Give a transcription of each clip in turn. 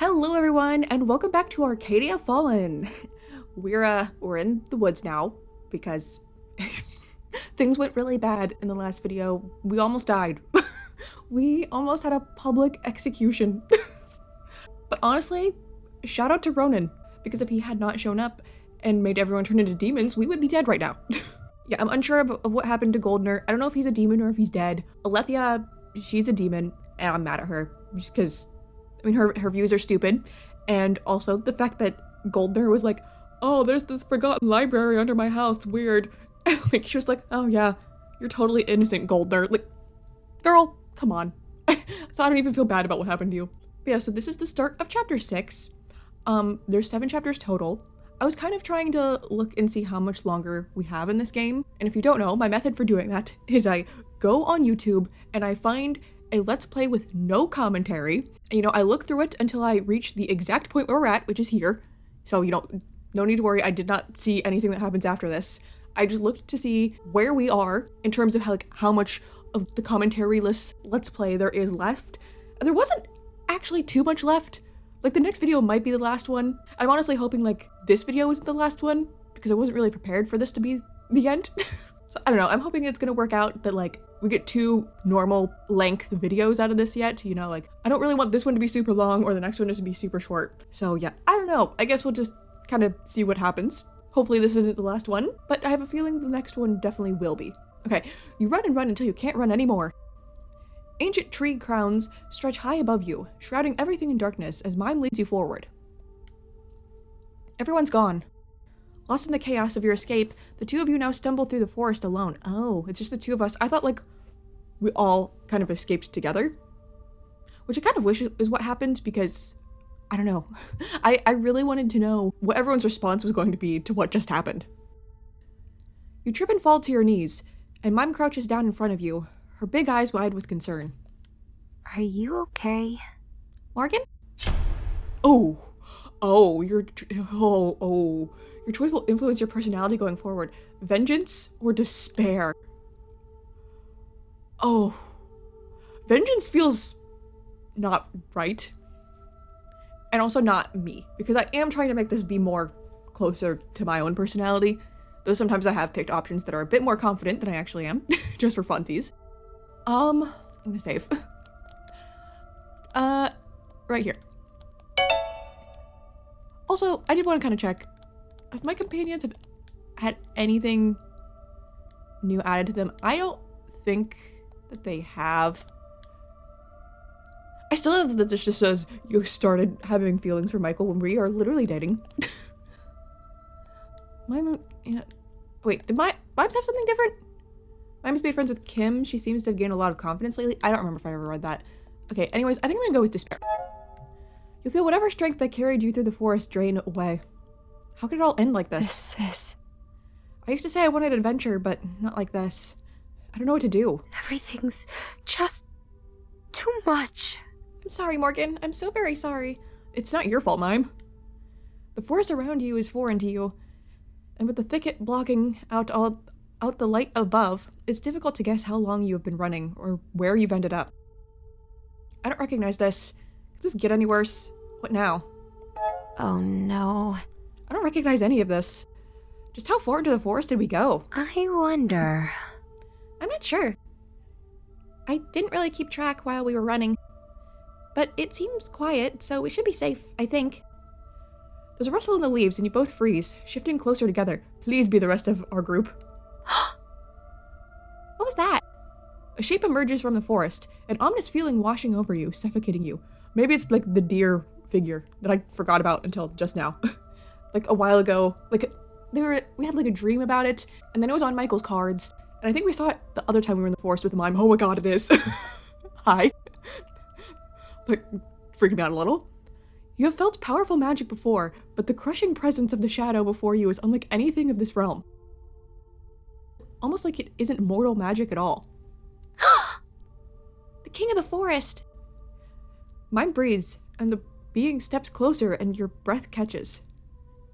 Hello everyone, and welcome back to Arcadia Fallen. We're in the woods now because things went really bad in the last video. We almost died. We almost had a public execution. But honestly, shout out to Rune, because if he had not shown up and made everyone turn into demons, we would be dead right now. Yeah, I'm unsure of what happened to Goldner. I don't know if he's a demon or if he's dead. Alethea, she's a demon, and I'm mad at her just because, I mean, her views are stupid. And also the fact that Goldner was like, oh, there's this forgotten library under my house, weird. Like, she was like, oh yeah, you're totally innocent, Goldner. Like, girl, come on. So I don't even feel bad about what happened to you. But yeah, so this is the start of chapter 6. There's 7 chapters total. I was kind of trying to look and see how much longer we have in this game. And if you don't know, my method for doing that is I go on YouTube and I find a Let's Play with no commentary. And, you know, I look through it until I reach the exact point where we're at, which is here. So, you know, no need to worry. I did not see anything that happens after this. I just looked to see where we are in terms of how much of the commentary-less Let's Play there is left. And there wasn't actually too much left. Like, the next video might be the last one. I'm honestly hoping, like, this video isn't the last one, because I wasn't really prepared for this to be the end. So, I don't know, I'm hoping it's gonna work out that, like, we get 2 normal length videos out of this yet, you know, like, I don't really want this one to be super long or the next one just to be super short. So, yeah, I don't know. I guess we'll just kind of see what happens. Hopefully this isn't the last one, but I have a feeling the next one definitely will be. Okay, you run and run until you can't run anymore. Ancient tree crowns stretch high above you, shrouding everything in darkness as Mime leads you forward. Everyone's gone. Lost in the chaos of your escape, the 2 of you now stumble through the forest alone. Oh, it's just the 2 of us. I thought, like, we all kind of escaped together. Which I kind of wish is what happened because, I don't know. I really wanted to know what everyone's response was going to be to what just happened. You trip and fall to your knees, and Mime crouches down in front of you, her big eyes wide with concern. Are you okay? Morgan? Oh, your choice will influence your personality going forward. Vengeance or despair? Oh, vengeance feels not right. And also not me, because I am trying to make this be more closer to my own personality. Though sometimes I have picked options that are a bit more confident than I actually am, just for funsies. I'm gonna save. Right here. Also, I did want to kind of check if my companions have had anything new added to them. I don't think that they have. I still have that this just says you started having feelings for Michael when we are literally dating. Yeah. Wait, did Mimes have something different? Mimes made friends with Kim. She seems to have gained a lot of confidence lately. I don't remember if I ever read that. Okay, anyways, I think I'm gonna go with despair. You'll feel whatever strength that carried you through the forest drain away. How could it all end like this? I used to say I wanted adventure, but not like this. I don't know what to do. Everything's just too much. I'm sorry, Morgan. I'm so very sorry. It's not your fault, Mime. The forest around you is foreign to you, and with the thicket blocking out the light above, it's difficult to guess how long you have been running or where you've ended up. I don't recognize this. Could this get any worse? What now? Oh no. I don't recognize any of this. Just how far into the forest did we go? I wonder. I'm not sure. I didn't really keep track while we were running. But it seems quiet, so we should be safe, I think. There's a rustle in the leaves and you both freeze, shifting closer together. Please be the rest of our group. What was that? A shape emerges from the forest, an ominous feeling washing over you, suffocating you. Maybe it's like the deer figure that I forgot about until just now. Like a while ago, like we had like a dream about it, and then it was on Michael's cards, and I think we saw it the other time we were in the forest with Mime. Oh my god, it is. Hi. Like, freaking me out a little. You have felt powerful magic before, but the crushing presence of the shadow before you is unlike anything of this realm. Almost like it isn't mortal magic at all. The king of the forest! Mime breathes, and the being steps closer and your breath catches.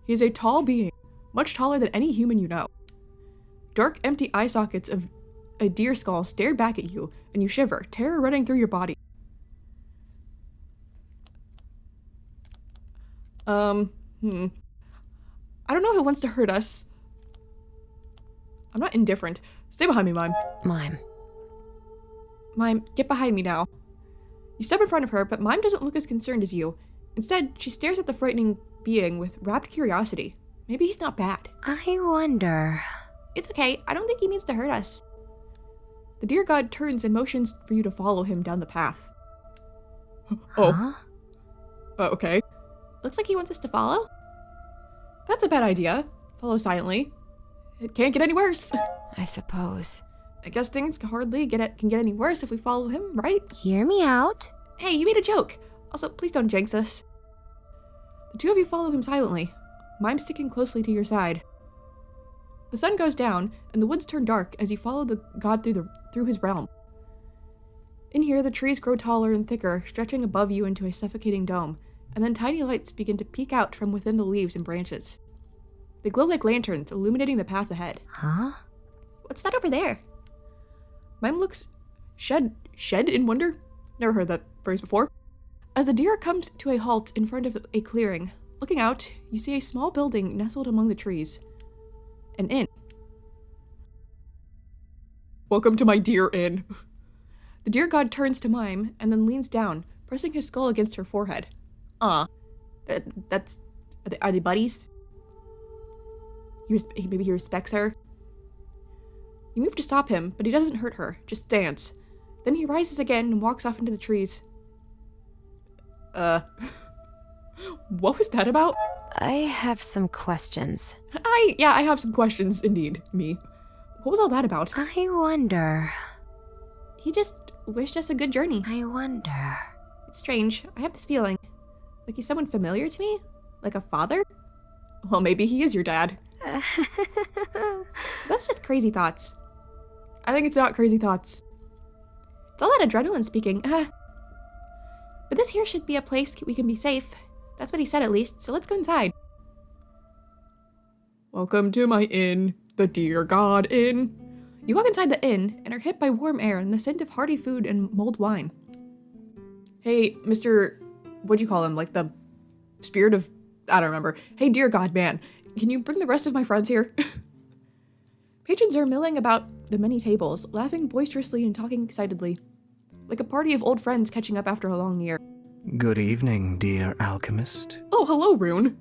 He is a tall being, much taller than any human you know. Dark, empty eye sockets of a deer skull stare back at you, and you shiver, terror running through your body. I don't know if it wants to hurt us. I'm not indifferent. Stay behind me, Mime. Mime. Mime, get behind me now. You step in front of her, but Mime doesn't look as concerned as you. Instead, she stares at the frightening being with rapt curiosity. Maybe he's not bad. I wonder. It's okay. I don't think he means to hurt us. The deer god turns and motions for you to follow him down the path. Huh? Okay. Looks like he wants us to follow? That's a bad idea. Follow silently. It can't get any worse. I suppose. I guess things can get any worse if we follow him, right? Hear me out. Hey, you made a joke. Also, please don't jinx us. The two of you follow him silently, Mime sticking closely to your side. The sun goes down, and the woods turn dark as you follow the god through his realm. In here, the trees grow taller and thicker, stretching above you into a suffocating dome, and then tiny lights begin to peek out from within the leaves and branches. They glow like lanterns, illuminating the path ahead. Huh? What's that over there? Mime looks shed in wonder. Never heard that phrase before. As the deer comes to a halt in front of a clearing, looking out, you see a small building nestled among the trees. An inn. Welcome to my deer inn. The deer god turns to Mime and then leans down, pressing his skull against her forehead. Are they buddies? Maybe he respects her. You move to stop him, but he doesn't hurt her, just stands. Then he rises again and walks off into the trees. What was that about? I have some questions. I have some questions, indeed, me. What was all that about? I wonder. He just wished us a good journey. I wonder. It's strange. I have this feeling. Like he's someone familiar to me? Like a father? Well, maybe he is your dad. That's just crazy thoughts. I think it's not crazy thoughts. It's all that adrenaline speaking. But this here should be a place we can be safe. That's what he said at least, so let's go inside. Welcome to my inn, the Deer God Inn. You walk inside the inn and are hit by warm air and the scent of hearty food and mulled wine. Hey, Mr. What'd you call him? Like the spirit of... I don't remember. Hey, Deer God Man, can you bring the rest of my friends here? Patrons are milling about the many tables, laughing boisterously and talking excitedly. Like a party of old friends catching up after a long year. Good evening, dear alchemist. Oh, hello, Rune.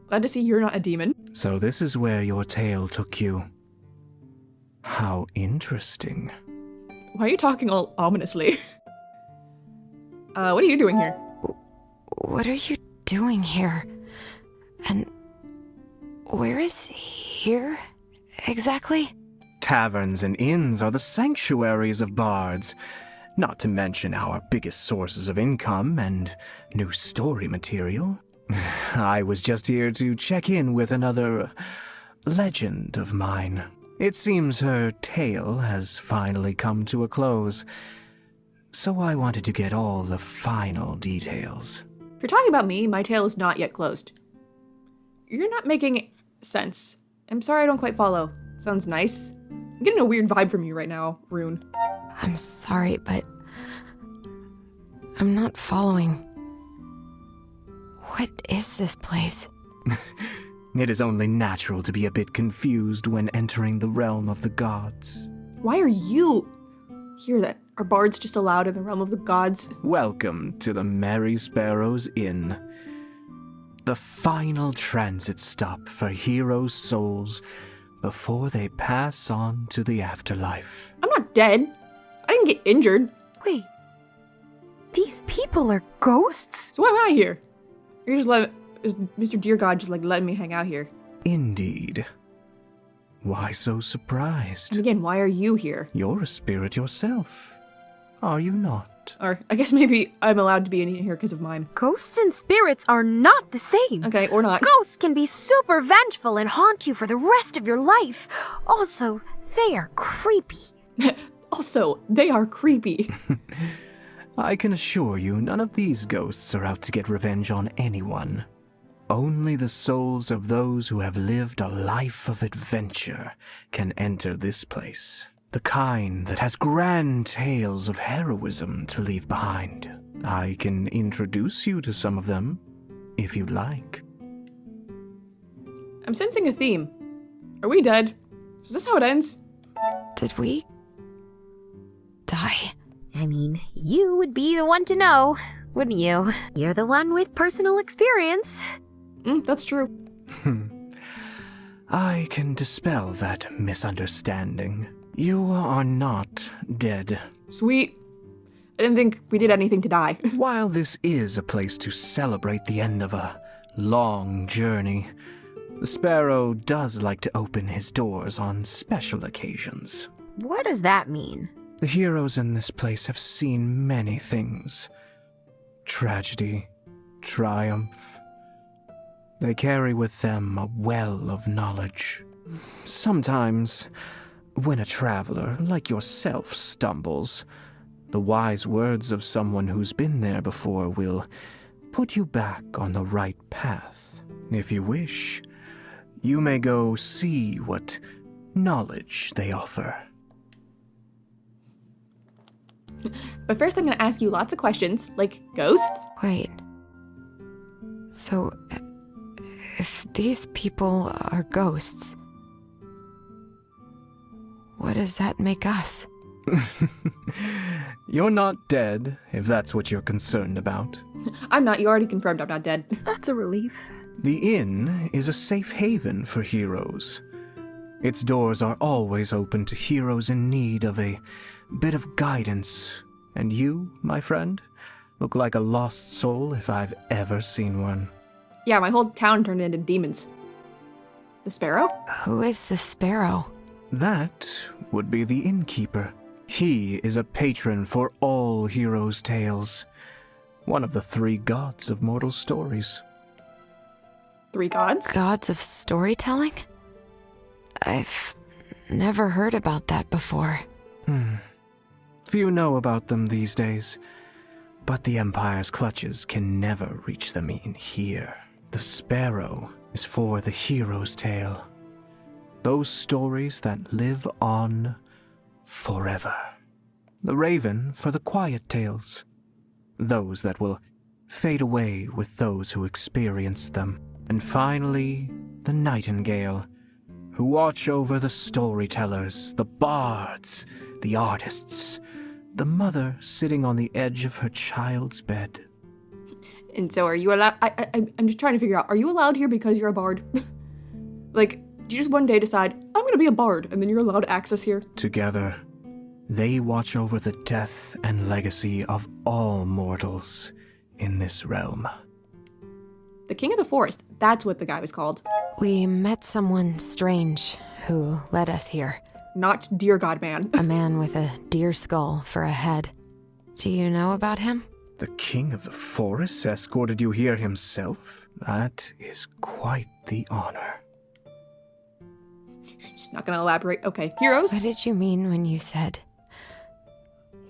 Glad to see you're not a demon. So this is where your tale took you. How interesting. Why are you talking all ominously? What are you doing here? What are you doing here? And where is here exactly? Taverns and inns are the sanctuaries of bards, not to mention our biggest sources of income and new story material. I was just here to check in with another legend of mine. It seems her tale has finally come to a close, so I wanted to get all the final details. If you're talking about me, my tale is not yet closed. You're not making sense. I'm sorry I don't quite follow. Sounds nice. I'm getting a weird vibe from you right now, Rune. I'm sorry, but I'm not following. What is this place? It is only natural to be a bit confused when entering the realm of the gods. Why are you here then? Are bards just allowed in the realm of the gods? Welcome to the Merry Sparrows Inn. The final transit stop for heroes' souls before they pass on to the afterlife. I'm not dead. I didn't get injured. Wait, these people are ghosts? So why am I here? You're just is Mr. Deer God just like letting me hang out here? Indeed. Why so surprised? And again, why are you here? You're a spirit yourself, are you not? Or I guess maybe I'm allowed to be in here because of Mime. Ghosts and spirits are not the same. Okay, or not. Ghosts can be super vengeful and haunt you for the rest of your life. Also, they are creepy. Also, they are creepy. I can assure you none of these ghosts are out to get revenge on anyone. Only the souls of those who have lived a life of adventure can enter this place. The kind that has grand tales of heroism to leave behind. I can introduce you to some of them, if you'd like. I'm sensing a theme. Are we dead? Is this how it ends? Did we die? I mean, you would be the one to know, wouldn't you? You're the one with personal experience. That's true. I can dispel that misunderstanding. You are not dead. Sweet. I didn't think we did anything to die. While this is a place to celebrate the end of a long journey, the Sparrow does like to open his doors on special occasions. What does that mean? The heroes in this place have seen many things. Tragedy, triumph. They carry with them a well of knowledge. Sometimes, when a traveler like yourself stumbles, the wise words of someone who's been there before will put you back on the right path. If you wish, you may go see what knowledge they offer. But first I'm gonna ask you lots of questions, like ghosts? Wait. So, if these people are ghosts, what does that make us? You're not dead, if that's what you're concerned about. I'm not. You already confirmed I'm not dead. That's a relief. The inn is a safe haven for heroes. Its doors are always open to heroes in need of a bit of guidance. And you, my friend, look like a lost soul if I've ever seen one. Yeah, my whole town turned into demons. The Sparrow? Who is the Sparrow? That would be the innkeeper. He is a patron for all heroes' tales. One of the 3 gods of mortal stories. 3 gods? Gods of storytelling? I've never heard about that before. Few know about them these days, but the Empire's clutches can never reach them in here. The Sparrow is for the hero's tale. Those stories that live on forever. The Raven for the quiet tales. Those that will fade away with those who experience them. And finally, the Nightingale, who watch over the storytellers, the bards, the artists, the mother sitting on the edge of her child's bed. And so are you allowed? I'm just trying to figure out, are you allowed here because you're a bard? Like, did you just one day decide, I'm gonna be a bard, and then you're allowed access here? Together, they watch over the death and legacy of all mortals in this realm. The King of the Forest, that's what the guy was called. We met someone strange who led us here. Not Dear God Man. A man with a deer skull for a head. Do you know about him? The King of the Forest escorted you here himself? That is quite the honor. Just not gonna elaborate. Okay, heroes? What did you mean when you said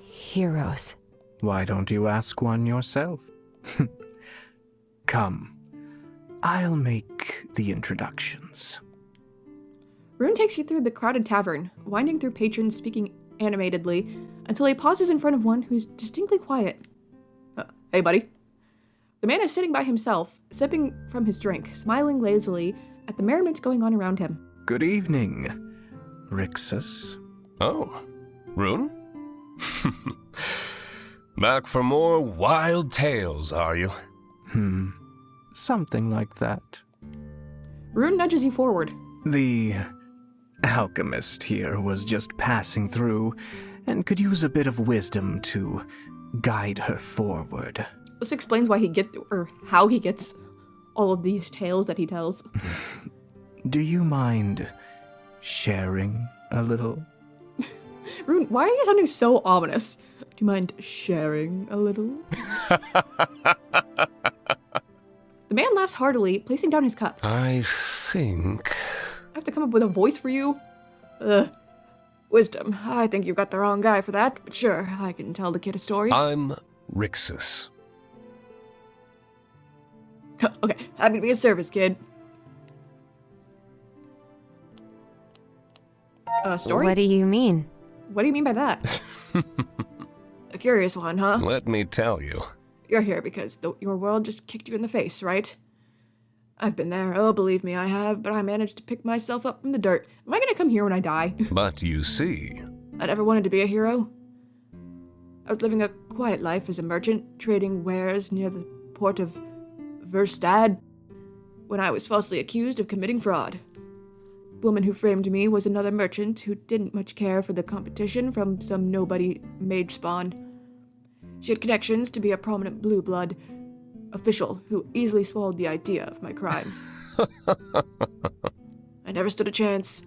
heroes? Why don't you ask one yourself? Come, I'll make the introductions. Rune takes you through the crowded tavern, winding through patrons speaking animatedly, until he pauses in front of one who's distinctly quiet. Hey, buddy. The man is sitting by himself, sipping from his drink, smiling lazily at the merriment going on around him. Good evening, Rixus. Oh, Rune? Back for more wild tales, are you? Something like that. Rune nudges you forward. The alchemist here was just passing through and could use a bit of wisdom to guide her forward. This explains why how he gets all of these tales that he tells. Do you mind sharing a little? Rune, why are you sounding so ominous? Do you mind sharing a little? The man laughs heartily, placing down his cup. I think... I have to come up with a voice for you? Wisdom. I think you got the wrong guy for that, but sure, I can tell the kid a story. I'm Rixus. Okay, happy to be of service, kid. Story? What do you mean? What do you mean by that? A curious one, huh? Let me tell you. You're here because your world just kicked you in the face, right? I've been there. Oh, believe me, I have, but I managed to pick myself up from the dirt. Am I gonna come here when I die? But you see, I never wanted to be a hero. I was living a quiet life as a merchant, trading wares near the port of Verstad, when I was falsely accused of committing fraud. The woman who framed me was another merchant who didn't much care for the competition from some nobody mage spawn. She had connections to be a prominent blue blood official who easily swallowed the idea of my crime. I never stood a chance.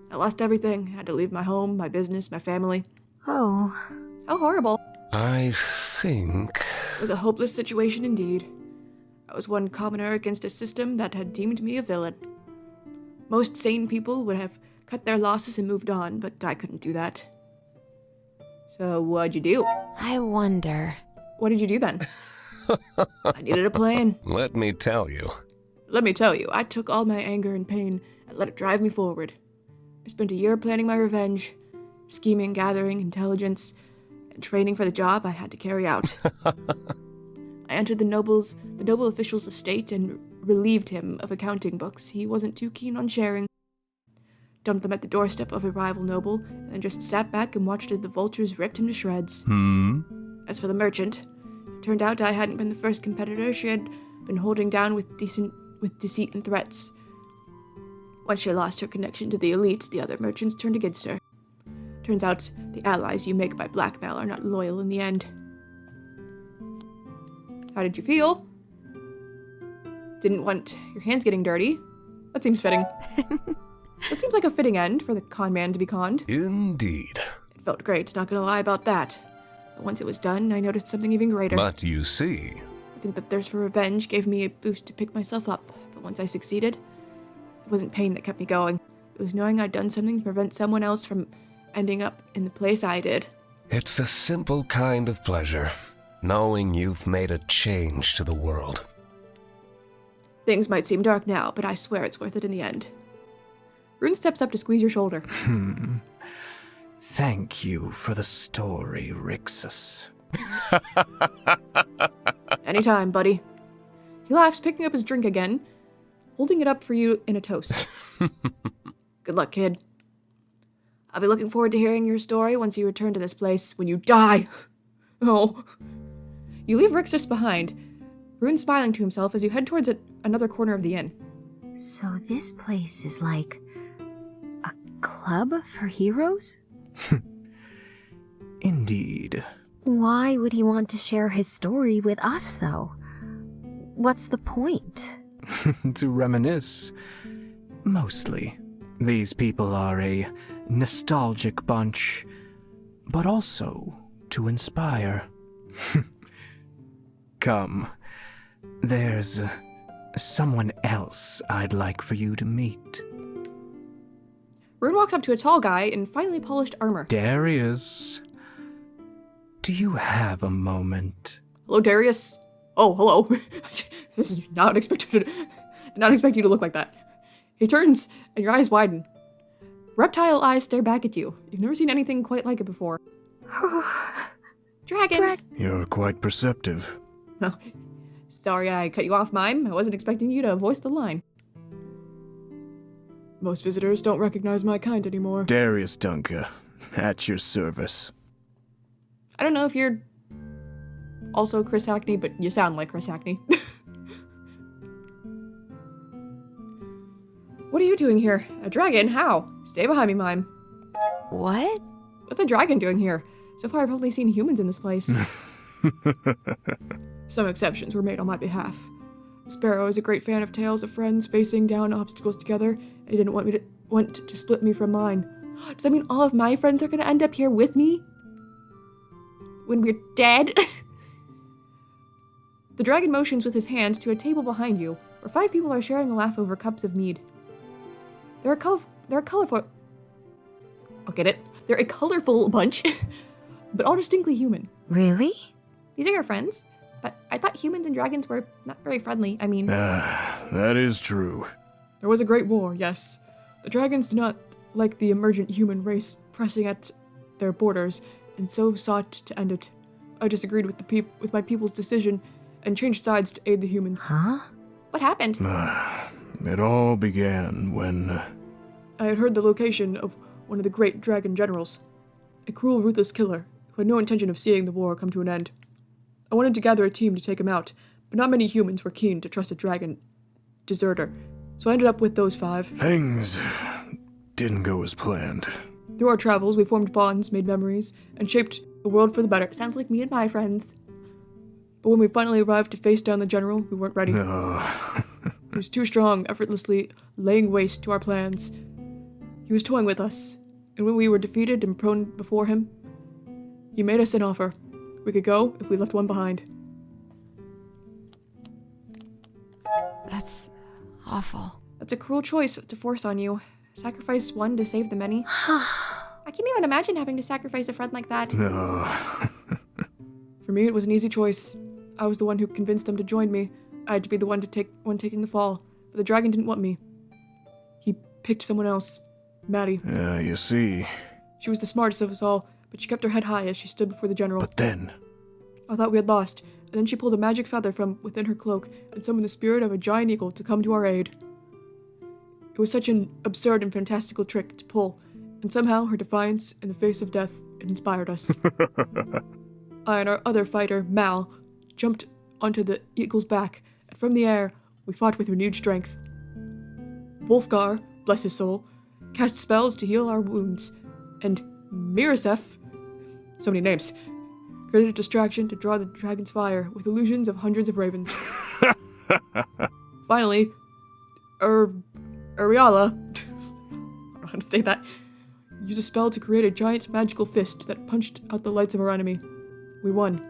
I lost everything. Had to leave my home, my business, my family. Oh. How horrible. I think... It was a hopeless situation indeed. I was one commoner against a system that had deemed me a villain. Most sane people would have cut their losses and moved on, but I couldn't do that. So what'd you do? I wonder. What did you do then? I needed a plan. Let me tell you. Let me tell you, I took all my anger and pain and let it drive me forward. I spent a year planning my revenge, scheming, gathering intelligence, and training for the job I had to carry out. I entered the noble official's estate and relieved him of accounting books he wasn't too keen on sharing. Dumped them at the doorstep of a rival noble, and then just sat back and watched as the vultures ripped him to shreds. As for the merchant, turned out I hadn't been the first competitor she had been holding down with deceit and threats. Once she lost her connection to the elites, the other merchants turned against her. Turns out the allies you make by blackmail are not loyal in the end. How did you feel? Didn't want your hands getting dirty? That seems fitting. That seems like a fitting end for the con man to be conned. Indeed. It felt great, not gonna lie about that. But once it was done, I noticed something even greater. But you see... I think the thirst for revenge gave me a boost to pick myself up, but once I succeeded, it wasn't pain that kept me going. It was knowing I'd done something to prevent someone else from ending up in the place I did. It's a simple kind of pleasure, knowing you've made a change to the world. Things might seem dark now, but I swear it's worth it in the end. Rune steps up to squeeze your shoulder. Thank you for the story, Rixus. Anytime, buddy. He laughs, picking up his drink again, holding it up for you in a toast. Good luck, kid. I'll be looking forward to hearing your story once you return to this place when you die. Oh. You leave Rixus behind, Rune smiling to himself as you head towards another corner of the inn. So this place is like a club for heroes? Indeed. Why would he want to share his story with us, though? What's the point? To reminisce. Mostly. These people are a nostalgic bunch, but also to inspire. Come. There's someone else I'd like for you to meet. Rune walks up to a tall guy in finely polished armor. Darius. Do you have a moment? Hello, Darius. Oh, hello. This is not expected. Did not expect you to look like that. He turns, and your eyes widen. Reptile eyes stare back at you. You've never seen anything quite like it before. Dragon! You're quite perceptive. Oh, sorry I cut you off, Mime. I wasn't expecting you to voice the line. Most visitors don't recognize my kind anymore. Darius Dunca, at your service. I don't know if you're also Chris Hackney, but you sound like Chris Hackney. What are you doing here? A dragon? How? Stay behind me, Mime. What? What's a dragon doing here? So far, I've only seen humans in this place. Some exceptions were made on my behalf. Sparrow is a great fan of tales of friends facing down obstacles together, and he didn't want to split me from mine. Does that mean all of my friends are gonna end up here with me? When we're dead? The dragon motions with his hands to a table behind you, where 5 people are sharing a laugh over cups of mead. They're a colorful... I'll get it. They're a colorful bunch, but all distinctly human. Really? These are your friends? But I thought humans and dragons were not very friendly. I mean... That is true. There was a great war, yes. The dragons did not like the emergent human race pressing at their borders, and so sought to end it. I disagreed with my people's decision and changed sides to aid the humans. Huh? What happened? It all began when... I had heard the location of one of the great dragon generals, a cruel, ruthless killer who had no intention of seeing the war come to an end. I wanted to gather a team to take him out, but not many humans were keen to trust a dragon deserter, so I ended up with those 5. Things didn't go as planned. Through our travels, we formed bonds, made memories, and shaped the world for the better. Sounds like me and my friends. But when we finally arrived to face down the general, we weren't ready. No. He was too strong, effortlessly laying waste to our plans. He was toying with us, and when we were defeated and prone before him, he made us an offer. We could go if we left one behind. That's awful. That's a cruel choice to force on you. Sacrifice one to save the many. I can't even imagine having to sacrifice a friend like that. No. For me, it was an easy choice. I was the one who convinced them to join me. I had to be the one taking the fall, but the dragon didn't want me. He picked someone else. Maddie. Yeah, you see. She was the smartest of us all, but she kept her head high as she stood before the general. But then... I thought we had lost, and then she pulled a magic feather from within her cloak and summoned the spirit of a giant eagle to come to our aid. It was such an absurd and fantastical trick to pull, and somehow her defiance in the face of death inspired us. I and our other fighter, Mal, jumped onto the eagle's back, and from the air, we fought with renewed strength. Wolfgar, bless his soul, cast spells to heal our wounds, and Mirasef, so many names, created a distraction to draw the dragon's fire with illusions of hundreds of ravens. Finally, Ariala, I don't know how to say that, used a spell to create a giant magical fist that punched out the lights of our enemy. We won.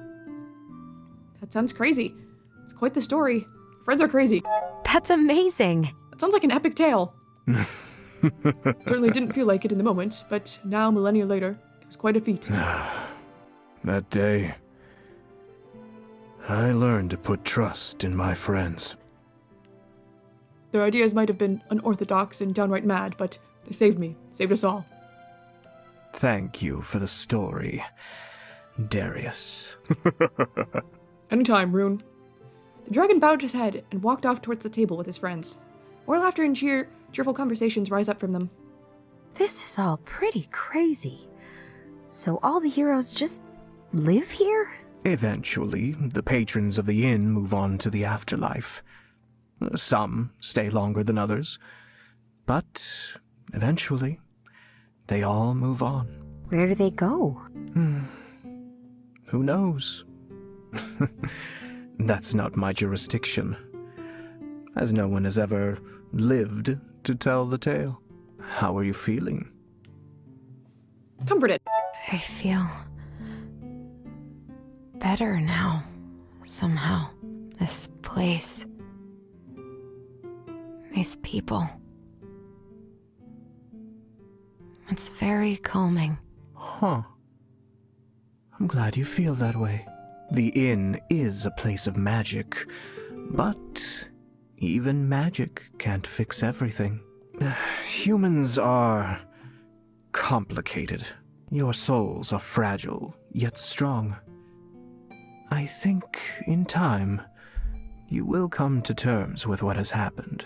That sounds crazy. It's quite the story. Friends are crazy. That's amazing. That sounds like an epic tale. Certainly didn't feel like it in the moment, but now, millennia later, it was quite a feat. That day, I learned to put trust in my friends. Their ideas might have been unorthodox and downright mad, but they saved me, saved us all. Thank you for the story, Darius. Anytime, Rune. The dragon bowed his head and walked off towards the table with his friends. More laughter and cheerful conversations rise up from them. This is all pretty crazy. So all the heroes just live here? Eventually, the patrons of the inn move on to the afterlife. Some stay longer than others, but eventually, they all move on. Where do they go? Who knows? That's not my jurisdiction, as no one has ever lived to tell the tale. How are you feeling? Comforted. I feel better now, somehow. This place, these people. It's very calming. Huh. I'm glad you feel that way. The inn is a place of magic, but even magic can't fix everything. Humans are complicated. Your souls are fragile, yet strong. I think, in time, you will come to terms with what has happened.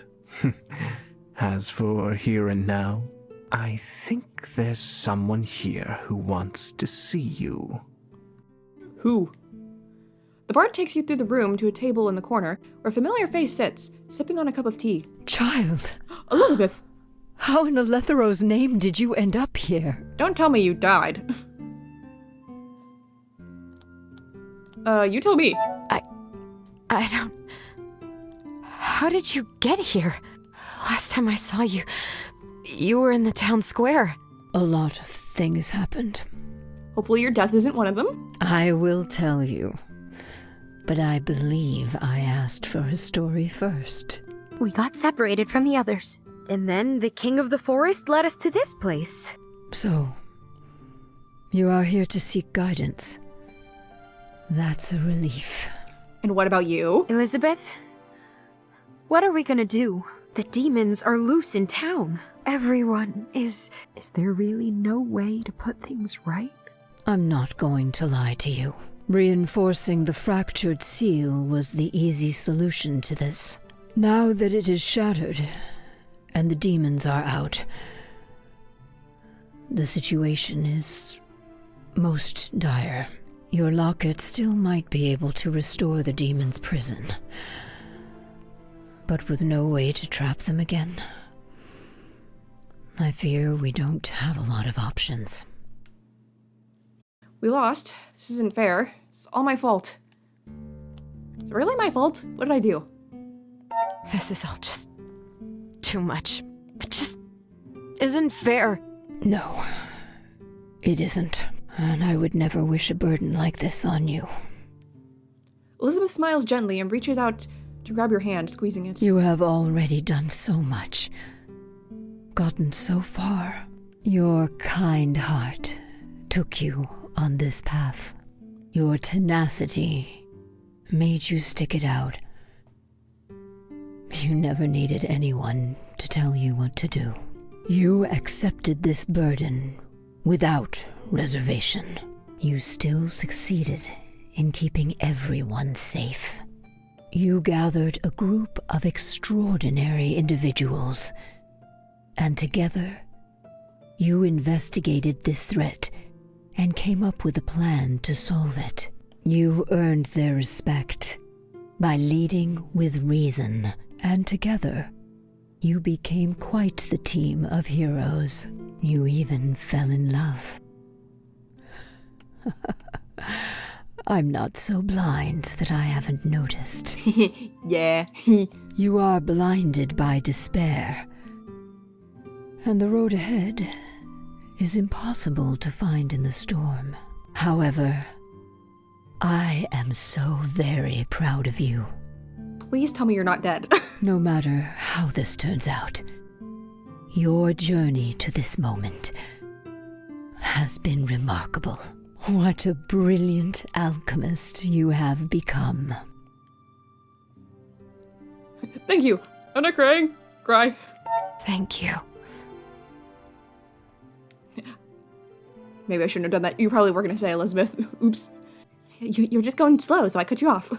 As for here and now, I think there's someone here who wants to see you. Who? The bard takes you through the room to a table in the corner where a familiar face sits, sipping on a cup of tea. Child, Elizabeth! how in Alethero's name did you end up here? Don't tell me you died. You tell me. I don't... How did you get here? Last time I saw you, you were in the town square. A lot of things happened. Hopefully your death isn't one of them. I will tell you. But I believe I asked for a story first. We got separated from the others. And then the king of the forest led us to this place. So, you are here to seek guidance. That's a relief. And what about you? Elizabeth, what are we gonna do? The demons are loose in town. Everyone is there really no way to put things right? I'm not going to lie to you. Reinforcing the fractured seal was the easy solution to this. Now that it is shattered, and the demons are out, the situation is most dire. Your locket still might be able to restore the demon's prison, but with no way to trap them again, I fear we don't have a lot of options. We lost. This isn't fair. It's all my fault. Is it really my fault? What did I do? This is all just too much. It just isn't fair. No, it isn't. And I would never wish a burden like this on you. Elizabeth smiles gently and reaches out to grab your hand, squeezing it. You have already done so much. Gotten so far. Your kind heart took you on this path. Your tenacity made you stick it out. You never needed anyone to tell you what to do. You accepted this burden without reservation. You still succeeded in keeping everyone safe. You gathered a group of extraordinary individuals, and together, you investigated this threat and came up with a plan to solve it. You earned their respect by leading with reason, and together, you became quite the team of heroes. You even fell in love. I'm not so blind that I haven't noticed. Yeah. You are blinded by despair, and the road ahead is impossible to find in the storm. However, I am so very proud of you. Please tell me you're not dead. No matter how this turns out, your journey to this moment has been remarkable. What a brilliant alchemist you have become. Thank you. I'm not crying. Cry. Thank you. Maybe I shouldn't have done that. You probably were going to say, Elizabeth. Oops. You're just going slow, so I cut you off.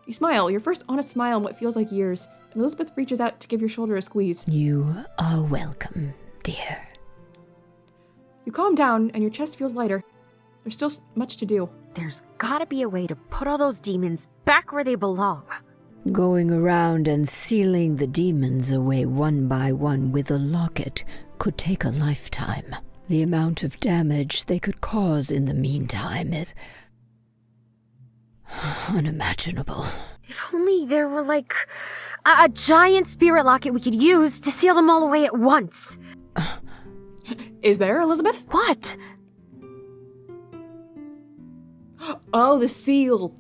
You smile, your first honest smile in what feels like years, and Elizabeth reaches out to give your shoulder a squeeze. You are welcome, dear. You calm down, and your chest feels lighter. There's still much to do. There's gotta be a way to put all those demons back where they belong. Going around and sealing the demons away one by one with a locket could take a lifetime. The amount of damage they could cause in the meantime is unimaginable. If only there were, like, a giant spirit locket we could use to seal them all away at once. Is there, Elizabeth? What? Oh, the seal.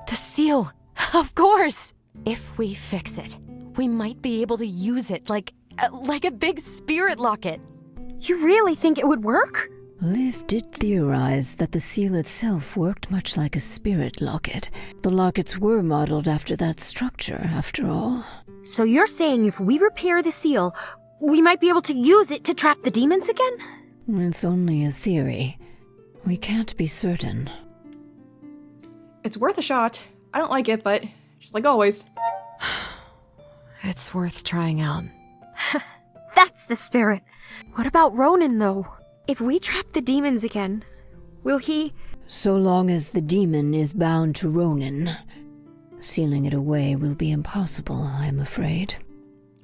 The seal! Of course! If we fix it, we might be able to use it like a big spirit locket. You really think it would work? Liv did theorize that the seal itself worked much like a spirit locket. The lockets were modeled after that structure, after all. So you're saying if we repair the seal, we might be able to use it to trap the demons again? It's only a theory. We can't be certain. It's worth a shot. I don't like it, but just like always. It's worth trying out. That's the spirit. What about Ronan, though? If we trap the demons again, will he... So long as the demon is bound to Ronan, sealing it away will be impossible, I'm afraid.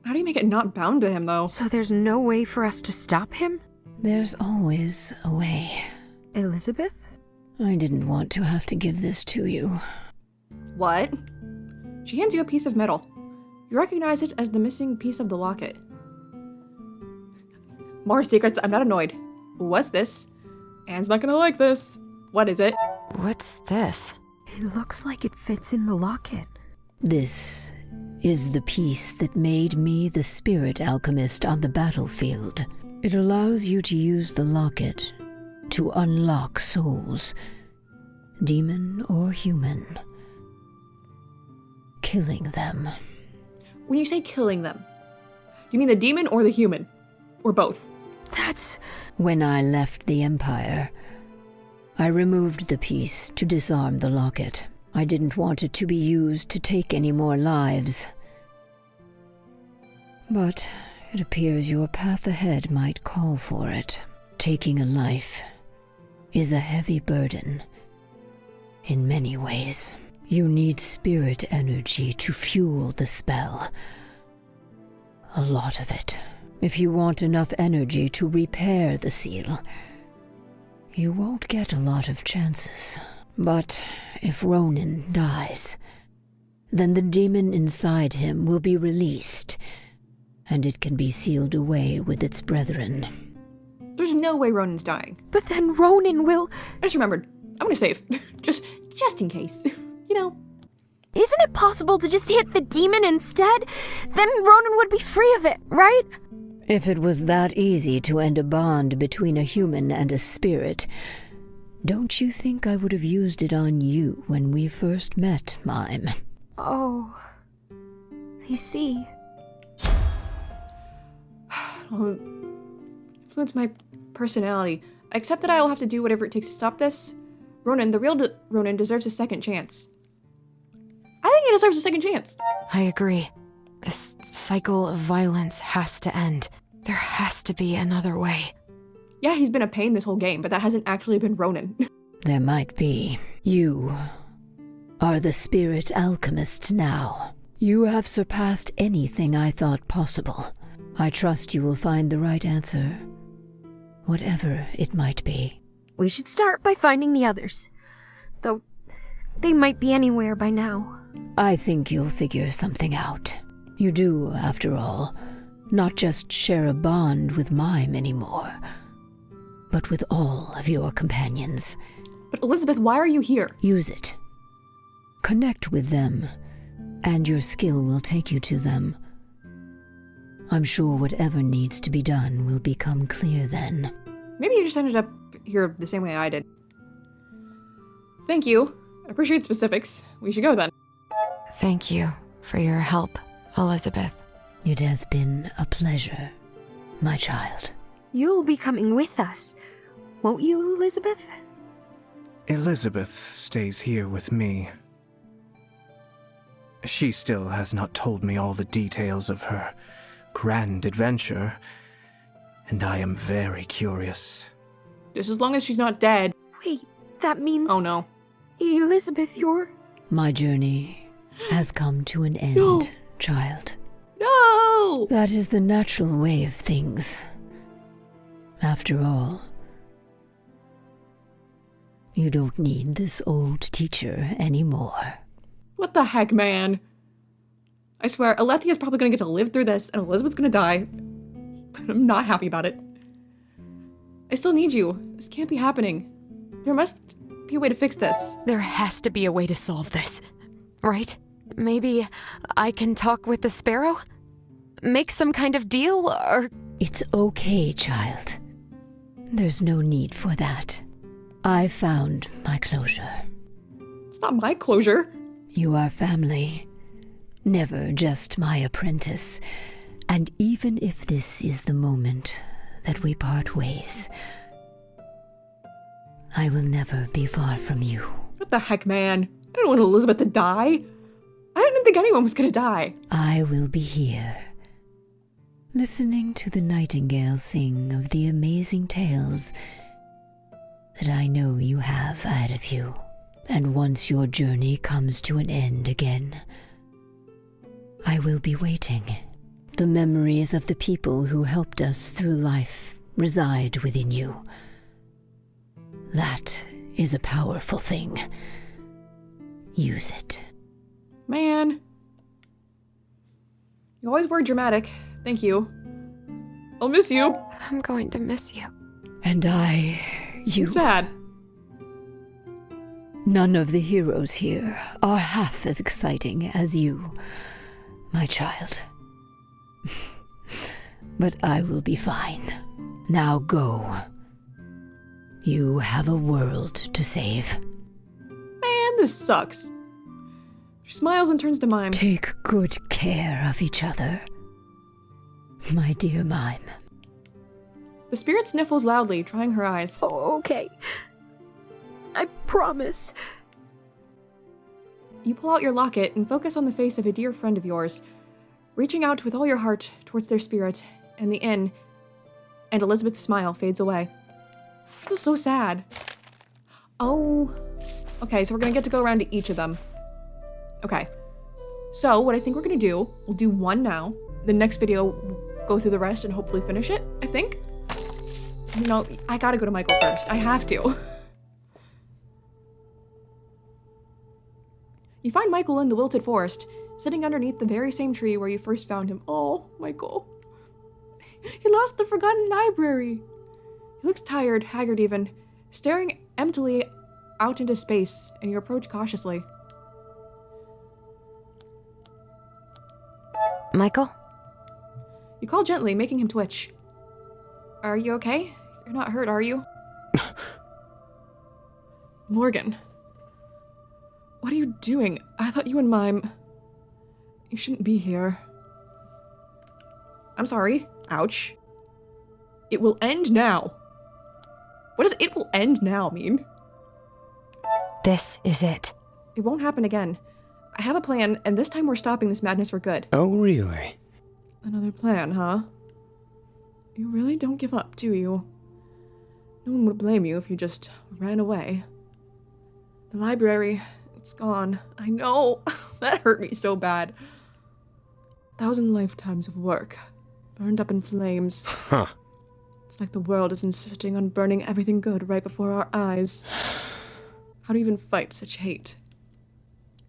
How do you make it not bound to him, though? So there's no way for us to stop him? There's always a way. Elizabeth? I didn't want to have to give this to you. What? She hands you a piece of metal. You recognize it as the missing piece of the locket. More secrets, I'm not annoyed. What's this? Anne's not gonna like this. What is it? What's this? It looks like it fits in the locket. This is the piece that made me the spirit alchemist on the battlefield. It allows you to use the locket to unlock souls, demon or human, killing them. When you say killing them, do you mean the demon or the human? Or both? That's... When I left the Empire, I removed the piece to disarm the locket. I didn't want it to be used to take any more lives. But it appears your path ahead might call for it. Taking a life is a heavy burden. In many ways, you need spirit energy to fuel the spell. A lot of it. If you want enough energy to repair the seal, you won't get a lot of chances. But if Rune dies, then the demon inside him will be released, and it can be sealed away with its brethren. There's no way Ronan's dying. But then Ronan will... I just remembered. I'm gonna save. just in case. You know. Isn't it possible to just hit the demon instead? Then Ronan would be free of it, right? If it was that easy to end a bond between a human and a spirit, don't you think I would have used it on you when we first met, Mime? Oh, I see. Influence my personality. I accept that I will have to do whatever it takes to stop this. Ronan, the real Ronan, deserves a second chance. I think he deserves a second chance. I agree. This cycle of violence has to end. There has to be another way. Yeah, he's been a pain this whole game, but that hasn't actually been Ronan. There might be. You are the spirit alchemist now. You have surpassed anything I thought possible. I trust you will find the right answer, whatever it might be. We should start by finding the others. Though, they might be anywhere by now. I think you'll figure something out. You do, after all, not just share a bond with Mime anymore, but with all of your companions. But Elizabeth, why are you here? Use it. Connect with them, and your skill will take you to them. I'm sure whatever needs to be done will become clear then. Maybe you just ended up here the same way I did. Thank you. I appreciate specifics. We should go then. Thank you for your help, Elizabeth. It has been a pleasure, my child. You'll be coming with us, won't you, Elizabeth? Elizabeth stays here with me. She still has not told me all the details of her grand adventure, and I am very curious. Just as long as she's not dead. Wait, that means... Oh no. Elizabeth, you're... My journey has come to an end, No. child. No! That is the natural way of things. After all, you don't need this old teacher anymore. What the heck, man? I swear, Alethea's probably gonna get to live through this, and Elizabeth's gonna die. I'm not happy about it. I still need you. This can't be happening. There must be a way to fix this. There has to be a way to solve this, right? Maybe I can talk with the sparrow? Make some kind of deal, or... It's okay, child. There's no need for that. I found my closure. It's not my closure. You are family, never just my apprentice. And even if this is the moment that we part ways, I will never be far from you. What the heck, man? I don't want Elizabeth to die. I didn't think anyone was gonna die. I will be here, listening to the nightingale sing of the amazing tales that I know you have ahead of you. And once your journey comes to an end again, I will be waiting. The memories of the people who helped us through life reside within you. That is a powerful thing. Use it. Man. You always were dramatic. Thank you. I'll miss you. I'm going to miss you. And you. I'm sad. None of the heroes here are half as exciting as you, my child. But I will be fine. Now go. You have a world to save. Man, this sucks. She smiles and turns to Mime. Take good care of each other, my dear Mime. The spirit sniffles loudly, trying her eyes. Oh, okay. I promise. You pull out your locket and focus on the face of a dear friend of yours, reaching out with all your heart towards their spirit, and the inn, and Elizabeth's smile fades away. This is so sad. Oh. Okay, so we're gonna get to go around to each of them. Okay. So, what I think we're gonna do, we'll do one now. The next video, we'll go through the rest and hopefully finish it, I think. You know, I gotta go to Michael first. I have to. You find Michael in the wilted forest, sitting underneath the very same tree where you first found him. Oh, Michael. He lost the forgotten library. He looks tired, haggard even, staring emptily out into space, and you approach cautiously. Michael? You call gently, making him twitch. Are you okay? You're not hurt, are you? Morgan. What are you doing? I thought you and Mime... You shouldn't be here. I'm sorry. Ouch. It will end now. What does "it will end now" mean? This is it. It won't happen again. I have a plan, and this time we're stopping this madness for good. Oh, really? Another plan, huh? You really don't give up, do you? No one would blame you if you just ran away. The library, it's gone. I know. That hurt me so bad. 1,000 lifetimes of work, burned up in flames. Huh. It's like the world is insisting on burning everything good right before our eyes. How do you even fight such hate?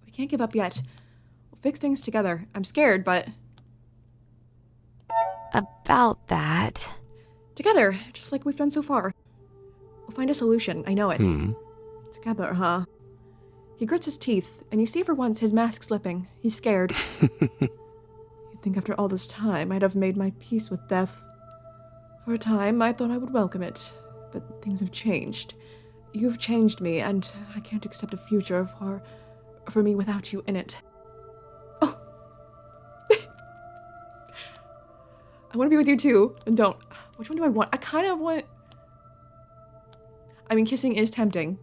We can't give up yet. We'll fix things together. I'm scared, but... About that. Together, just like we've done so far. We'll find a solution, I know it. Together, huh? He grits his teeth, and you see for once his mask slipping. He's scared. You'd think after all this time I'd have made my peace with death. For a time, I thought I would welcome it, but things have changed. You've changed me, and I can't accept a future for me without you in it. Oh! I want to be with you too, and don't. Which one do I want? I kind of want... I mean, kissing is tempting.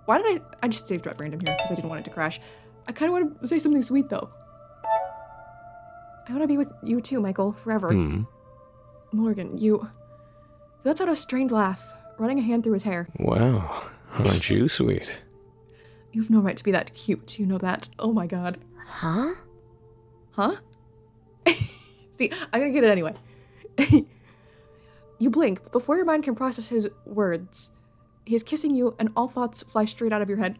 Why did I just saved at random here, because I didn't want it to crash. I kind of want to say something sweet, though. I want to be with you too, Michael, forever. Morgan, you lets out a strained laugh, running a hand through his hair. Wow, aren't you sweet? You've no right to be that cute, you know that. Oh my god. Huh? Huh? See, I'm gonna get it anyway. You blink, but before your mind can process his words, he is kissing you and all thoughts fly straight out of your head.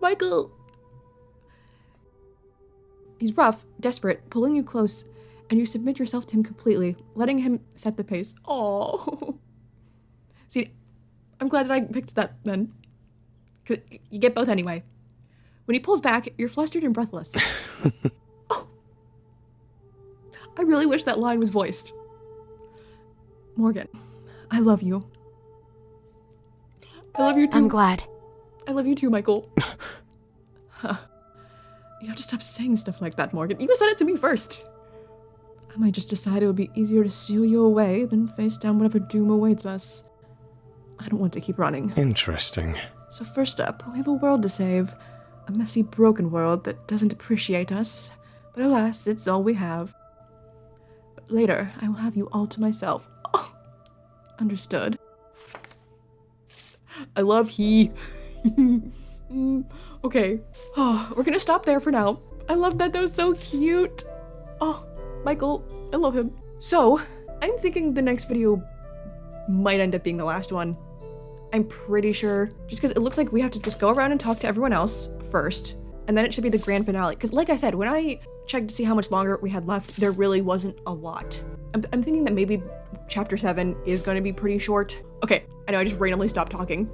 Michael! He's rough, desperate, pulling you close, and you submit yourself to him completely, letting him set the pace. Oh. See, I'm glad that I picked that then. 'Cause you get both anyway. When he pulls back, you're flustered and breathless. Oh. I really wish that line was voiced. Morgan, I love you. I love you too. I'm glad. I love you too, Michael. Huh. You have to stop saying stuff like that, Morgan. You said it to me first. I might just decide it would be easier to steal you away than face down whatever doom awaits us. I don't want to keep running. Interesting. So first up, we have a world to save. A messy, broken world that doesn't appreciate us. But alas, it's all we have. But later, I will have you all to myself. Oh, understood. I love he. Okay. Oh, we're gonna stop there for now. I love that. That was so cute. Oh, Michael, I love him. So, I'm thinking the next video might end up being the last one. I'm pretty sure. Just because it looks like we have to just go around and talk to everyone else first. And then it should be the grand finale. Because like I said, when I checked to see how much longer we had left, there really wasn't a lot. I'm thinking that maybe chapter 7 is going to be pretty short. Okay, I know I just randomly stopped talking.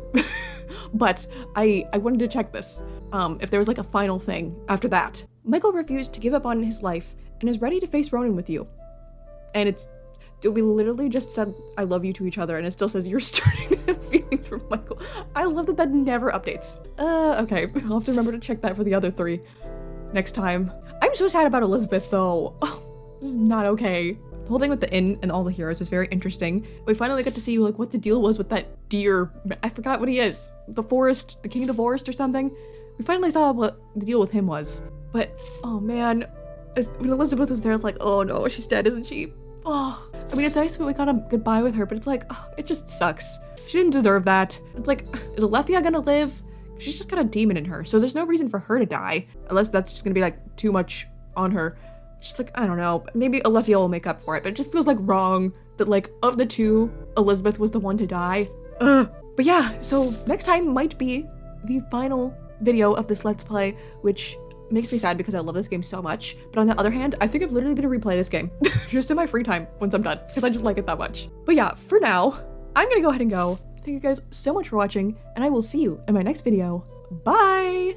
But I wanted to check this. If there was like a final thing after that. Michael refused to give up on his life and is ready to face Rune with you. And we literally just said I love you to each other, and it still says you're starting to have feelings for Michael. I love that never updates. Okay, I'll have to remember to check that for the other 3 next time. I'm so sad about Elizabeth though. Oh, this is not okay. The whole thing with the inn and all the heroes was very interesting. We finally got to see like what the deal was with that deer. I forgot what he is. The forest, the king of the forest or something. We finally saw what the deal with him was. But, oh man, when Elizabeth was there, I was like, oh no, she's dead, isn't she? Oh, I mean, it's nice when we got a goodbye with her, but it's like, oh, it just sucks. She didn't deserve that. It's like, is Alethea gonna live? She's just got a demon in her, so there's no reason for her to die, unless that's just gonna be like too much on her. Just like, I don't know, maybe Alethea will make up for it, but it just feels like wrong that like, of the two, Elizabeth was the one to die. Ugh. But yeah, so next time might be the final video of this Let's Play, which makes me sad because I love this game so much. But on the other hand, I think I'm literally gonna replay this game just in my free time once I'm done, because I just like it that much. But yeah, for now, I'm gonna go ahead and go. Thank you guys so much for watching, and I will see you in my next video. Bye!